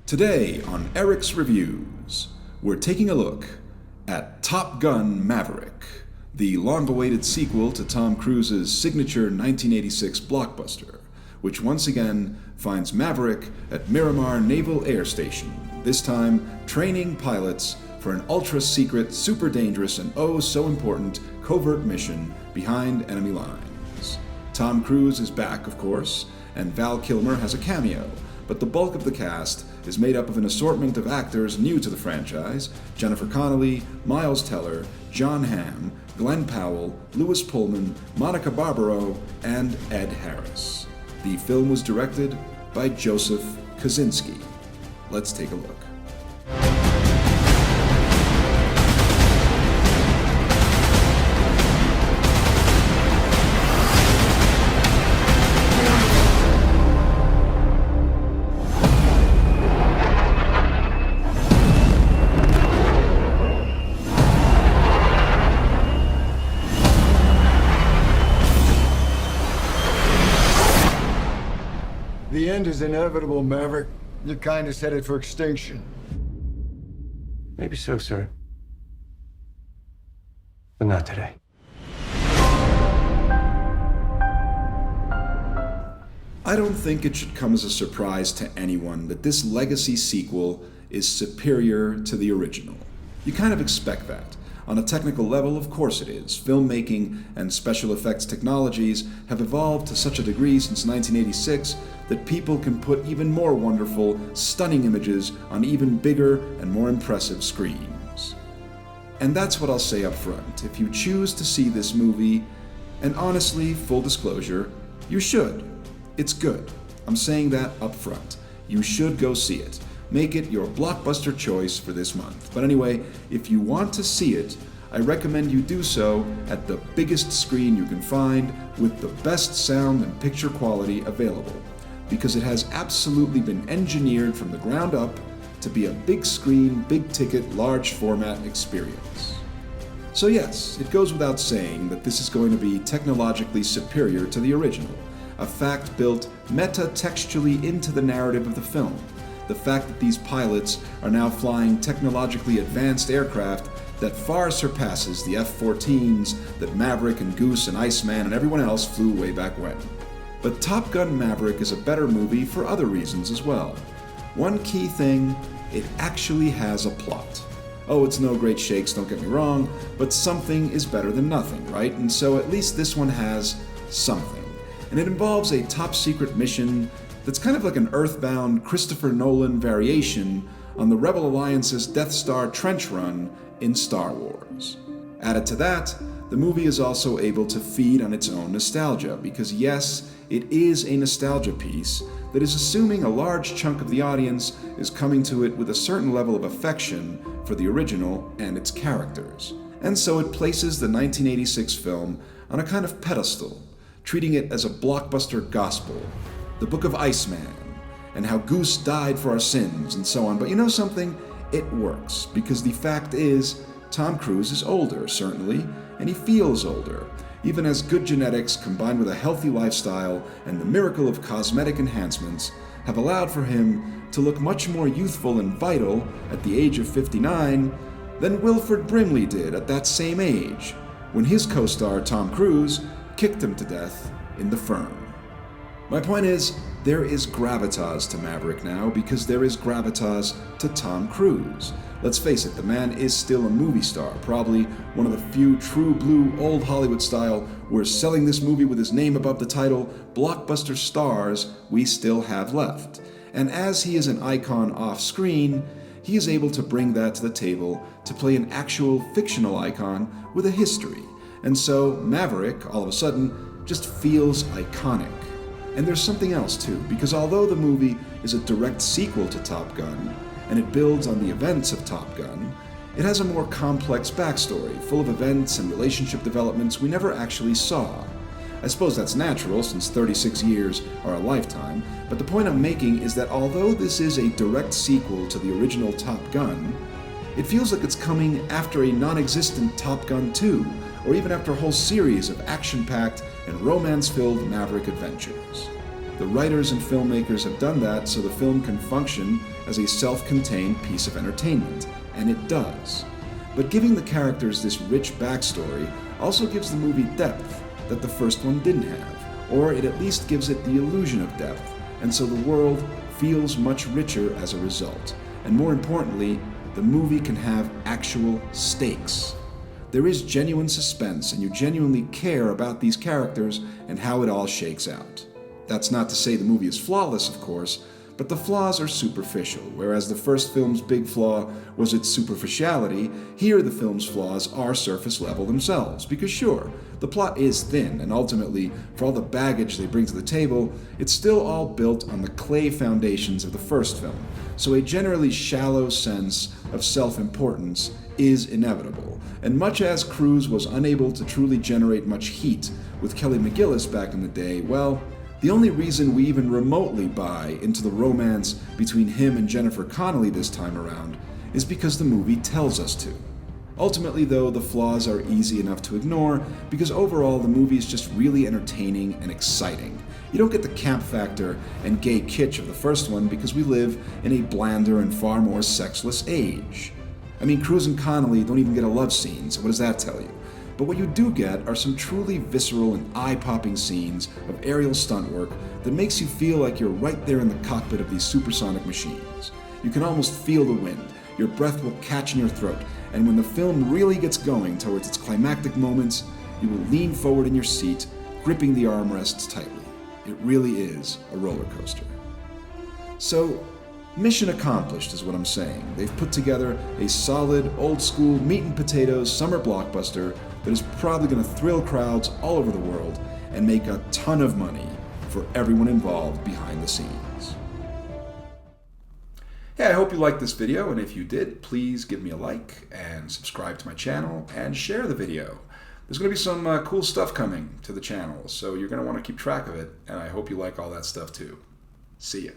Today on Erix Reviews, we're taking a look at Top Gun Maverick, the long-awaited sequel to Tom Cruise's signature 1986 blockbuster, which once again finds Maverick at Miramar Naval Air Station, this time training pilots for an ultra-secret, super dangerous, and oh so important covert mission behind enemy lines. Tom Cruise is back, of course, and Val Kilmer has a cameo, but the bulk of the cast is made up of an assortment of actors new to the franchise: Jennifer Connelly, Miles Teller, John Hamm, Glenn Powell, Lewis Pullman, Monica Barbaro, and Ed Harris. The film was directed by Joseph Kosinski. Let's take a look. The end is inevitable, Maverick. Your kind is headed for extinction. Maybe so, sir. But not today. I don't think it should come as a surprise to anyone that this legacy sequel is superior to the original. You kind of expect that. On a technical level, of course it is. Filmmaking and special effects technologies have evolved to such a degree since 1986 that people can put even more wonderful, stunning images on even bigger and more impressive screens. And that's what I'll say up front. If you choose to see this movie, and honestly, full disclosure, you should. It's good. I'm saying that up front. You should go see it. Make it your blockbuster choice for this month. But anyway, if you want to see it, I recommend you do so at the biggest screen you can find with the best sound and picture quality available, because it has absolutely been engineered from the ground up to be a big screen, big ticket, large format experience. So yes, it goes without saying that this is going to be technologically superior to the original, a fact built meta-textually into the narrative of the film. The fact that these pilots are now flying technologically advanced aircraft that far surpasses the F-14s that Maverick and Goose and Iceman and everyone else flew way back when. But Top Gun Maverick is a better movie for other reasons as well. One key thing, it actually has a plot. Oh, it's no great shakes, don't get me wrong, but something is better than nothing, right? And so at least this one has something. And it involves a top-secret mission that's kind of like an Earthbound Christopher Nolan variation on the Rebel Alliance's Death Star trench run in Star Wars. Added to that, the movie is also able to feed on its own nostalgia, because yes, it is a nostalgia piece that is assuming a large chunk of the audience is coming to it with a certain level of affection for the original and its characters. And so it places the 1986 film on a kind of pedestal, treating it as a blockbuster gospel, the Book of Iceman, and how Goose died for our sins, and so on. But you know something? It works, because the fact is, Tom Cruise is older, certainly, and he feels older, even as good genetics combined with a healthy lifestyle and the miracle of cosmetic enhancements have allowed for him to look much more youthful and vital at the age of 59 than Wilford Brimley did at that same age, when his co-star Tom Cruise kicked him to death in The Firm. My point is, there is gravitas to Maverick now because there is gravitas to Tom Cruise. Let's face it, the man is still a movie star, probably one of the few true blue old Hollywood style we're selling this movie with his name above the title blockbuster stars we still have left. And as he is an icon off screen, he is able to bring that to the table to play an actual fictional icon with a history. And so Maverick, all of a sudden, just feels iconic. And there's something else too, because although the movie is a direct sequel to Top Gun, and it builds on the events of Top Gun, it has a more complex backstory, full of events and relationship developments we never actually saw. I suppose that's natural, since 36 years are a lifetime, but the point I'm making is that although this is a direct sequel to the original Top Gun, it feels like it's coming after a non-existent Top Gun 2, or even after a whole series of action-packed and romance-filled Maverick adventures. The writers and filmmakers have done that so the film can function as a self-contained piece of entertainment, and it does. But giving the characters this rich backstory also gives the movie depth that the first one didn't have, or it at least gives it the illusion of depth, and so the world feels much richer as a result. And more importantly, the movie can have actual stakes. There is genuine suspense, and you genuinely care about these characters and how it all shakes out. That's not to say the movie is flawless, of course, but the flaws are superficial. Whereas the first film's big flaw was its superficiality, here the film's flaws are surface level themselves. Because sure, the plot is thin, and ultimately, for all the baggage they bring to the table, it's still all built on the clay foundations of the first film. So a generally shallow sense of self-importance is inevitable. And much as Cruise was unable to truly generate much heat with Kelly McGillis back in the day, well, the only reason we even remotely buy into the romance between him and Jennifer Connelly this time around is because the movie tells us to. Ultimately, though, the flaws are easy enough to ignore because overall the movie is just really entertaining and exciting. You don't get the camp factor and gay kitsch of the first one because we live in a blander and far more sexless age. I mean, Cruise and Connelly don't even get a love scene, so what does that tell you? But what you do get are some truly visceral and eye-popping scenes of aerial stunt work that makes you feel like you're right there in the cockpit of these supersonic machines. You can almost feel the wind, your breath will catch in your throat, and when the film really gets going towards its climactic moments, you will lean forward in your seat, gripping the armrests tightly. It really is a roller coaster. So, mission accomplished is what I'm saying. They've put together a solid, old-school, meat-and-potatoes summer blockbuster that is probably going to thrill crowds all over the world and make a ton of money for everyone involved behind the scenes. Hey, I hope you liked this video, and if you did, please give me a like and subscribe to my channel and share the video. There's going to be some cool stuff coming to the channel, so you're going to want to keep track of it, and I hope you like all that stuff too. See ya.